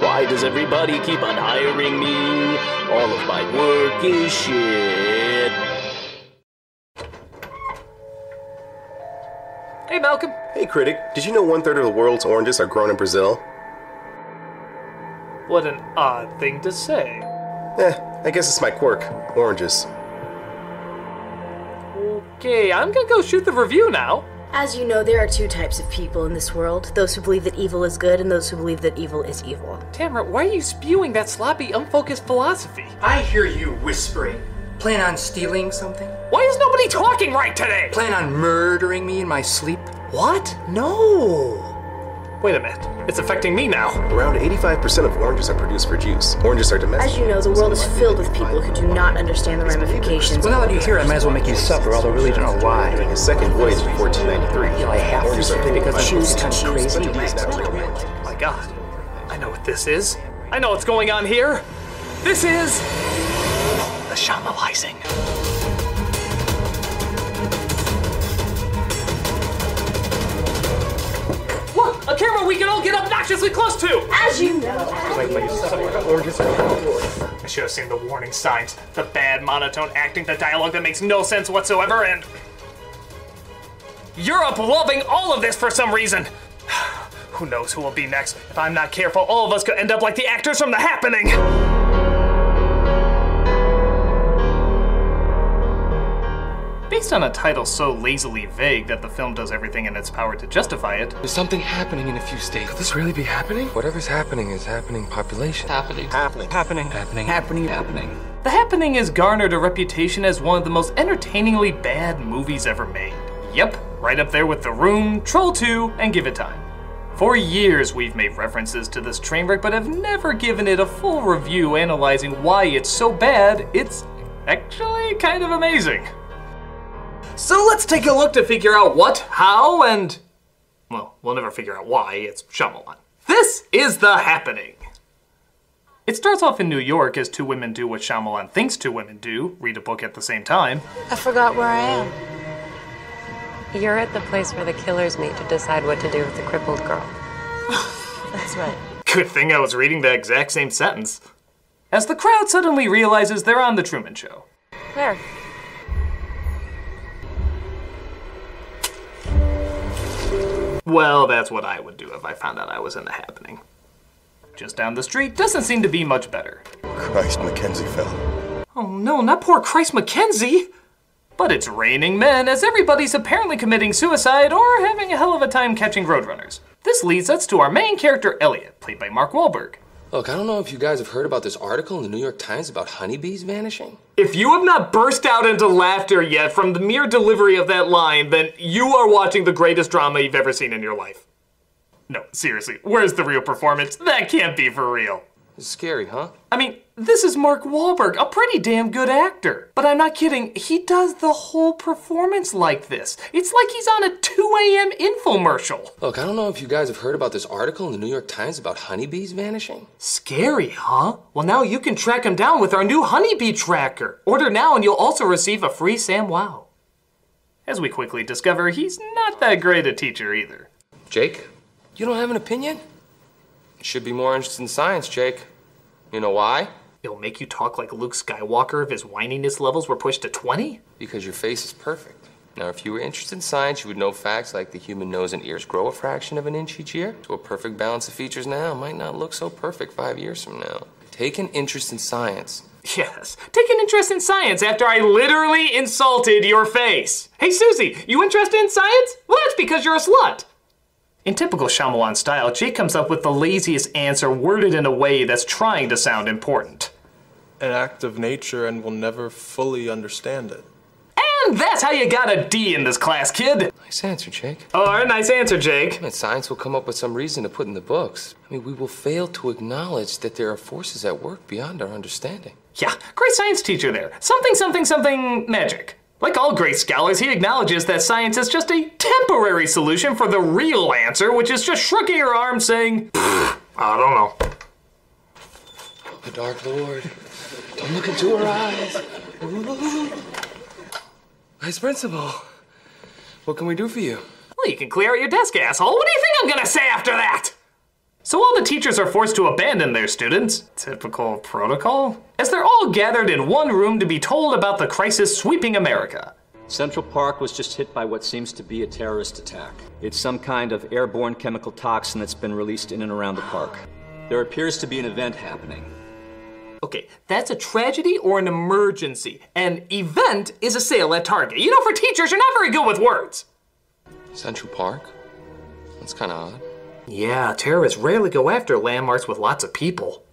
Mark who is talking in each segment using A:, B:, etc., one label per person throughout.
A: Why does everybody keep on hiring me? All of my work is shit.
B: Hey, Malcolm.
C: Hey, Critic. Did you know 1/3 of the world's oranges are grown in Brazil?
B: What an odd thing to say.
C: I guess it's my quirk. Oranges.
B: Okay, I'm gonna go shoot the review now.
D: As you know, there are two types of people in this world. Those who believe that evil is good and those who believe that evil is evil.
B: Tamara, why are you spewing that sloppy, unfocused philosophy?
E: I hear you whispering. Plan on stealing something?
B: Why is nobody talking right today?
E: Plan on murdering me in my sleep?
B: What? No. Wait a minute. It's affecting me now.
C: Around 85% of oranges are produced for juice. Oranges are domestic.
D: As you know, the world is filled with people who do not understand the ramifications.
E: Well, now that you're here, I might as well make you suffer, although I really don't know why.
C: During his second voyage in 1493.
E: You know, I have
C: oranges
E: to
C: are
E: because
C: because
E: she's kind of crazy.
B: My God. I know what this is. I know what's going on here. This is the shamelizing. Look, a camera we can all get obnoxiously close to.
D: As you know.
B: I should have seen the warning signs. The bad monotone acting, the dialogue that makes no sense whatsoever, and Europe loving all of this for some reason. Who knows who will be next? If I'm not careful, all of us could end up like the actors from The Happening. Based on a title so lazily vague that the film does everything in its power to justify it.
F: There's something happening in a few states. Could this really be happening? Whatever's happening is happening population.
E: Happening.
B: The Happening has garnered a reputation as one of the most entertainingly bad movies ever made. Yep, right up there with The Room, Troll 2, and Give It Time. For years we've made references to this train wreck, but have never given it a full review analyzing why it's so bad. It's actually kind of amazing. So let's take a look to figure out what, how, and, well, we'll never figure out why. It's Shyamalan. This is The Happening. It starts off in New York as two women do what Shyamalan thinks two women do, read a book at the same time.
G: I forgot where I am. You're at the place where the killers meet to decide what to do with the crippled girl.
D: That's right.
B: Good thing I was reading the exact same sentence. As the crowd suddenly realizes they're on The Truman Show.
G: Where?
B: Well, that's what I would do if I found out I was in The Happening. Just down the street doesn't seem to be much better.
C: Christ, Mackenzie fell.
B: Oh no, not poor Christ Mackenzie! But it's raining men as everybody's apparently committing suicide or having a hell of a time catching roadrunners. This leads us to our main character, Elliot, played by Mark Wahlberg.
F: Look, I don't know if you guys have heard about this article in the New York Times about honeybees vanishing.
B: If you have not burst out into laughter yet from the mere delivery of that line, then you are watching the greatest drama you've ever seen in your life. No, seriously, where's the real performance? That can't be for real.
F: It's scary, huh?
B: I mean, this is Mark Wahlberg, a pretty damn good actor. But I'm not kidding, he does the whole performance like this. It's like he's on a 2 a.m. infomercial.
F: Look, I don't know if you guys have heard about this article in the New York Times about honeybees vanishing.
B: Scary, huh? Well, now you can track him down with our new honeybee tracker. Order now and you'll also receive a free SamWow. As we quickly discover, he's not that great a teacher either.
F: Jake, you don't have an opinion? You should be more interested in science, Jake. You know why?
B: It'll make you talk like Luke Skywalker if his whininess levels were pushed to 20?
F: Because your face is perfect. Now, if you were interested in science, you would know facts like the human nose and ears grow a fraction of an inch each year. So a perfect balance of features now might not look so perfect 5 years from now. Take an interest in science.
B: Yes, take an interest in science after I literally insulted your face. Hey, Susie, you interested in science? Well, that's because you're a slut. In typical Shyamalan style, Jake comes up with the laziest answer worded in a way that's trying to sound important.
H: An act of nature and we'll never fully understand it.
B: And that's how you got a D in this class, kid.
F: Nice answer, Jake.
B: Oh, nice answer, Jake.
F: And science will come up with some reason to put in the books. I mean, we will fail to acknowledge that there are forces at work beyond our understanding.
B: Yeah, great science teacher there. Something magic. Like all great scholars, he acknowledges that science is just a temporary solution for the real answer, which is just shrugging your arms saying, I don't know.
F: The Dark Lord. Don't look into her eyes. Ooh. Vice Principal, what can we do for you?
B: Well, you can clear out your desk, asshole. What do you think I'm gonna say after that? So all the teachers are forced to abandon their students, typical protocol, as they're all gathered in one room to be told about the crisis sweeping America.
I: Central Park was just hit by what seems to be a terrorist attack. It's some kind of airborne chemical toxin that's been released in and around the park. There appears to be an event happening.
B: Okay, that's a tragedy or an emergency. An event is a sale at Target. You know, for teachers, you're not very good with words.
F: Central Park? That's kind of odd.
B: Yeah, terrorists rarely go after landmarks with lots of people.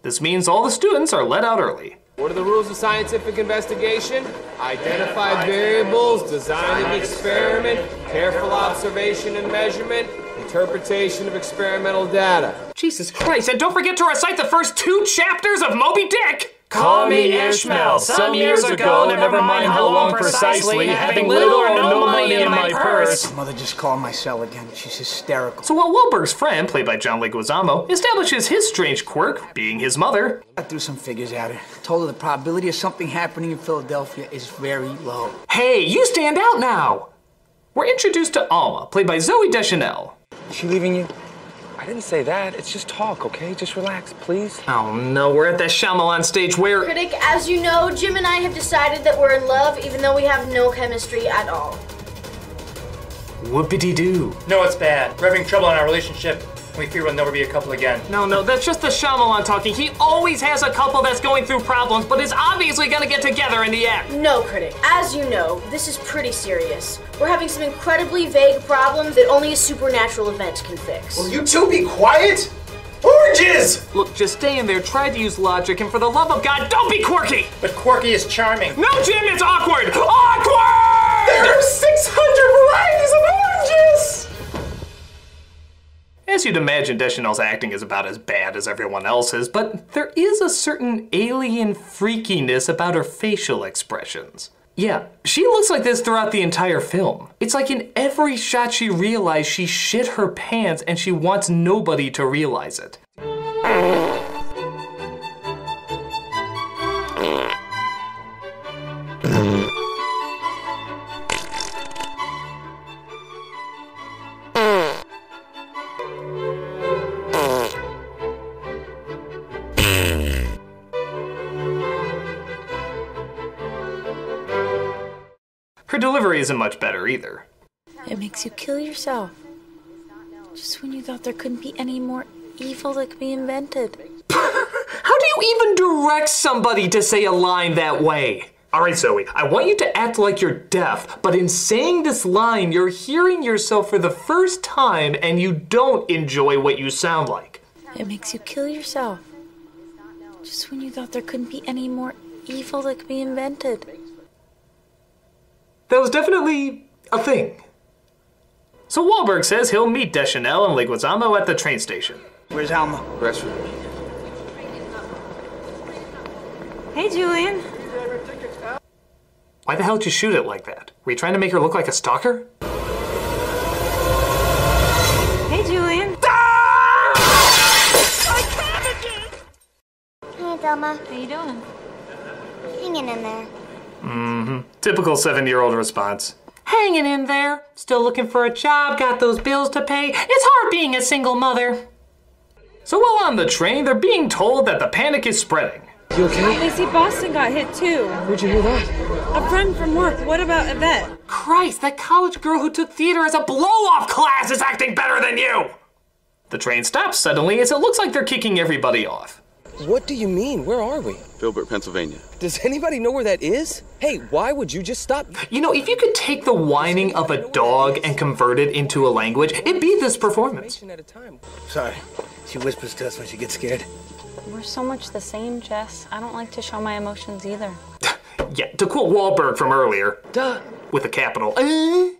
B: This means all the students are let out early.
F: What are the rules of scientific investigation? Identify variables, design an experiment, careful observation and measurement, interpretation of experimental data.
B: Jesus Christ, and don't forget to recite the first 2 chapters of Moby Dick!
A: Call me Ishmael. Some years ago, never mind how long precisely, having little or no money in my purse.
E: Mother just called my cell again. She's hysterical.
B: So while Wahlberg's friend, played by John Leguizamo, establishes his strange quirk, being his mother,
E: I threw some figures at her. Told her the probability of something happening in Philadelphia is very low.
B: hey, you stand out now! We're introduced to Alma, played by Zooey Deschanel.
E: Is she leaving you?
J: I didn't say that. It's just talk, okay? Just relax, please.
B: Oh no, we're at that Shyamalan stage where...
D: Critic, as you know, Jim and I have decided that we're in love even though we have no chemistry at all.
B: Whoopity-doo.
K: No, it's bad. We're having trouble in our relationship. We fear we'll never be a couple again.
B: No, that's just the Shyamalan talking. He always has a couple that's going through problems, but is obviously gonna get together in the end.
D: No, Critic. As you know, this is pretty serious. We're having some incredibly vague problems that only a supernatural event can fix.
C: Will you two be quiet? Oranges!
B: Look, just stay in there, try to use logic, and for the love of God, don't be quirky!
K: But quirky is charming.
B: No, Jim, it's awkward! Awkward!
C: There are 600 varieties of oranges!
B: As you'd imagine, Deschanel's acting is about as bad as everyone else's, but there is a certain alien freakiness about her facial expressions. Yeah, she looks like this throughout the entire film. It's like in every shot she realized she shit her pants and she wants nobody to realize it. Her delivery isn't much better either.
D: It makes you kill yourself. Just when you thought there couldn't be any more evil that could be invented.
B: How do you even direct somebody to say a line that way? Alright, Zoe, I want you to act like you're deaf, but in saying this line, you're hearing yourself for the first time and you don't enjoy what you sound like.
D: It makes you kill yourself. Just when you thought there couldn't be any more evil that could be invented.
B: That was definitely a thing. So Wahlberg says he'll meet Deschanel and Leguizamo at the train station.
E: Where's Alma?
F: Restroom.
G: Hey, Julian.
B: Why the hell did you shoot it like that? Were you trying to make her look like a stalker?
G: Hey, Julian.
L: Hey, Thelma.
G: How you doing?
L: Hanging in there.
B: Typical 7-year-old response. Hanging in there. Still looking for a job, got those bills to pay. It's hard being a single mother. So while on the train, they're being told that the panic is spreading.
J: You okay?
G: They see Boston got hit too.
J: Where'd you hear that?
G: A friend from work. What about Yvette?
B: Christ, that college girl who took theater as a blow-off class is acting better than you! The train stops suddenly as it looks like they're kicking everybody off.
J: What do you mean? Where are we?
C: Filbert, Pennsylvania.
J: Does anybody know where that is? Hey, why would you just stop?
B: You know, if you could take the whining of a dog and convert it into a language, it'd be this performance.
J: At a time.
E: Sorry. She whispers to us when she gets scared.
G: We're so much the same, Jess. I don't like to show my emotions either.
B: Yeah, to quote Wahlberg from earlier.
J: Duh.
B: With a capital. And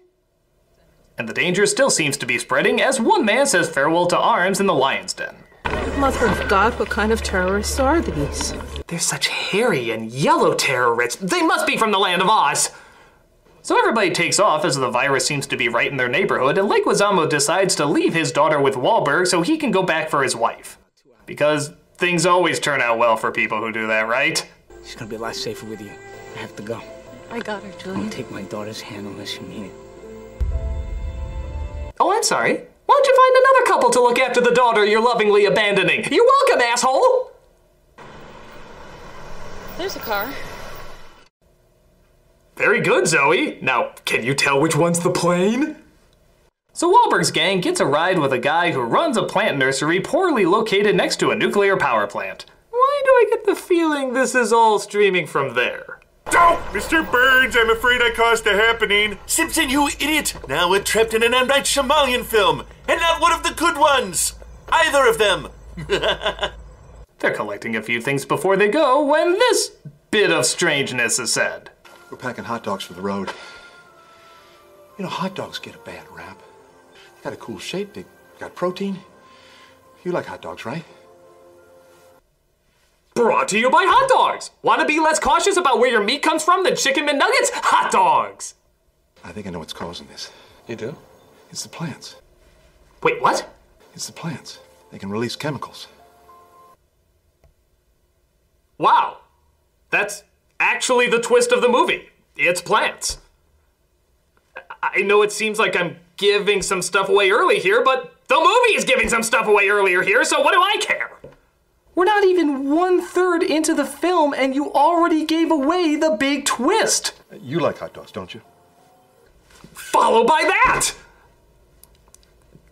B: the danger still seems to be spreading as one man says farewell to arms in the lion's den.
M: Mother of God, what kind of terrorists are these?
B: They're such hairy and yellow terrorists. They must be from the land of Oz. So everybody takes off as the virus seems to be right in their neighborhood, and Leguizamo decides to leave his daughter with Wahlberg so he can go back for his wife. Because things always turn out well for people who do that, right?
E: She's gonna be a lot safer with you. I have to go.
G: I got her, Julian.
E: Don't take my daughter's hand unless you mean it.
B: Oh, I'm sorry. What? Why don't you find another couple to look after the daughter you're lovingly abandoning? You're welcome, asshole!
G: There's a car.
B: Very good, Zoe. Now, can you tell which one's the plane? So Wahlberg's gang gets a ride with a guy who runs a plant nursery poorly located next to a nuclear power plant. Why do I get the feeling this is all streaming from there?
N: Oh, Mr. Burns, I'm afraid I caused a happening. Simpson, you idiot! Now we're trapped in an M. Night Shyamalan film, and not one of the good ones! Either of them!
B: They're collecting a few things before they go when this bit of strangeness is said.
O: We're packing hot dogs for the road. You know, hot dogs get a bad rap. They got a cool shape, they got protein. You like hot dogs, right?
B: Brought to you by hot dogs! Want to be less cautious about where your meat comes from than chicken McNuggets? Hot dogs!
O: I think I know what's causing this.
F: You do?
O: It's the plants.
B: Wait, what?
O: It's the plants. They can release chemicals.
B: Wow. That's actually the twist of the movie. It's plants. I know it seems like I'm giving some stuff away early here, but the movie is giving some stuff away earlier here, so what do I care? We're not even 1/3 into the film and you already gave away the big twist.
O: You like hot dogs, don't you?
B: Followed by that!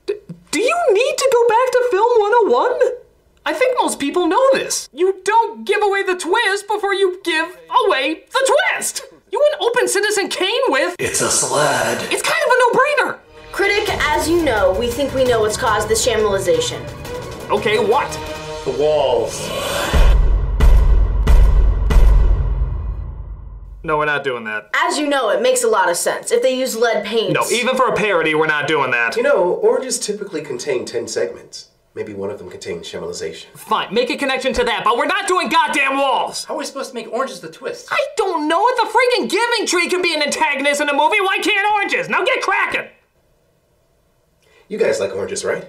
B: Do you need to go back to Film 101? I think most people know this. You don't give away the twist before you give away the twist! You wouldn't open Citizen Kane with, "It's a sled." It's kind of a no-brainer.
D: Critic, as you know, we think we know what's caused this shamalization.
B: Okay, what?
K: The walls.
B: No, we're not doing that.
D: As you know, it makes a lot of sense. If they use lead paints...
B: No, even for a parody, we're not doing that.
C: You know, oranges typically contain 10 segments. Maybe one of them contains shamalization.
B: Fine, make a connection to that, but we're not doing goddamn walls!
K: How are we supposed to make oranges the twist?
B: I don't know. If the freaking Giving Tree can be an antagonist in a movie, why can't oranges? Now get cracking!
C: You guys like oranges, right?